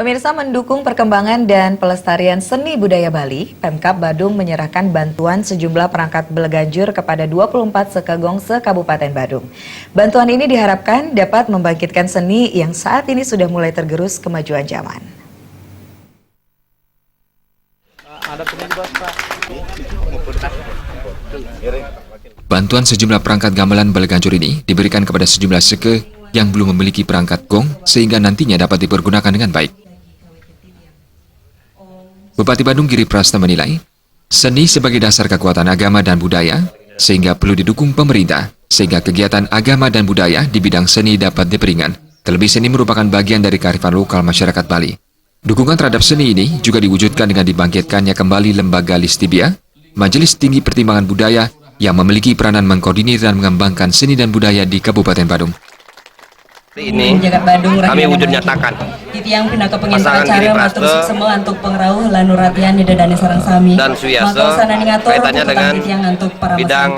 Pemirsa, mendukung perkembangan dan pelestarian seni budaya Bali, Pemkab Badung menyerahkan bantuan sejumlah perangkat beleganjur kepada 24 sekegong se-Kabupaten Badung. Bantuan ini diharapkan dapat membangkitkan seni yang saat ini sudah mulai tergerus kemajuan zaman. Bantuan sejumlah perangkat gamelan beleganjur ini diberikan kepada sejumlah seke yang belum memiliki perangkat gong sehingga nantinya dapat dipergunakan dengan baik. Bupati Badung Giri Prasta menilai, seni sebagai dasar kekuatan agama dan budaya sehingga perlu didukung pemerintah sehingga kegiatan agama dan budaya di bidang seni dapat diperingan. Terlebih seni merupakan bagian dari kearifan lokal masyarakat Bali. Dukungan terhadap seni ini juga diwujudkan dengan dibangkitkannya kembali Lembaga Listibia, Majelis Tinggi Pertimbangan Budaya yang memiliki peranan mengkoordinir dan mengembangkan seni dan budaya di Kabupaten Badung. Ini kami wujud nyatakan Titiang pindah ke pengin pasangan acara Giri matur Praste suksema untuk pengrauh lanu ratian di dadane sarang sami dan Suyase kaitannya dengan bidang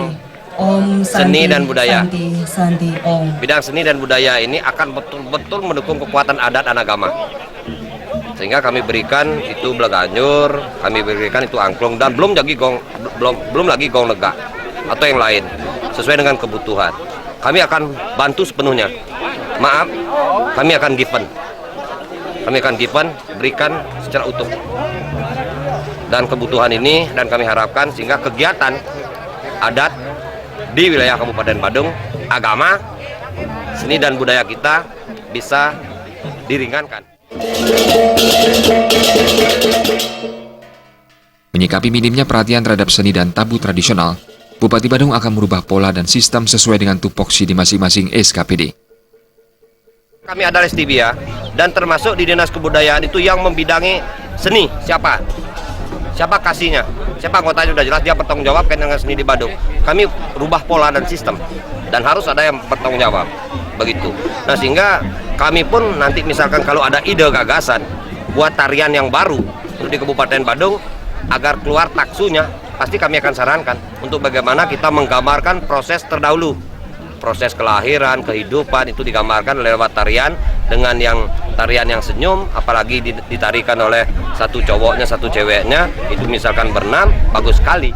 seni dan budaya. Santi, Om. Bidang seni dan budaya ini akan betul-betul mendukung kekuatan adat dan agama. Sehingga kami berikan itu beleganjur, kami berikan itu angklung dan belum lagi gong lega atau yang lain sesuai dengan kebutuhan. Kami akan bantu sepenuhnya. Maaf, kami akan given. Berikan secara utuh. Dan kebutuhan ini dan kami harapkan sehingga kegiatan adat di wilayah Kabupaten Badung, agama, seni dan budaya kita bisa diringankan. Menyikapi minimnya perhatian terhadap seni dan tabu tradisional, Bupati Badung akan merubah pola dan sistem sesuai dengan tupoksi di masing-masing SKPD. Kami ada Lestibia dan termasuk di Dinas Kebudayaan itu yang membidangi seni. Siapa kasihnya? Siapa anggotanya sudah jelas, dia bertanggung jawab dengan seni di Badung. Kami rubah pola dan sistem dan harus ada yang bertanggung jawab. Begitu. Nah, sehingga kami pun nanti misalkan kalau ada ide gagasan buat tarian yang baru untuk di Kabupaten Badung agar keluar taksunya, pasti kami akan sarankan untuk bagaimana kita menggambarkan proses terdahulu. Proses kelahiran, kehidupan itu digambarkan lewat tarian dengan tarian yang senyum, apalagi ditarikan oleh satu cowoknya, satu ceweknya, itu misalkan berenam, bagus sekali.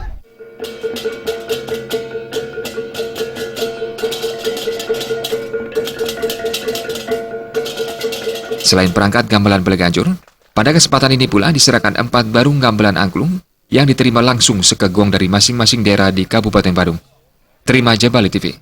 Selain perangkat gamelan beleganjur, pada kesempatan ini pula diserahkan 4 barung gamelan angklung yang diterima langsung sekegong dari masing-masing daerah di Kabupaten Badung. Terima aja Bali TV.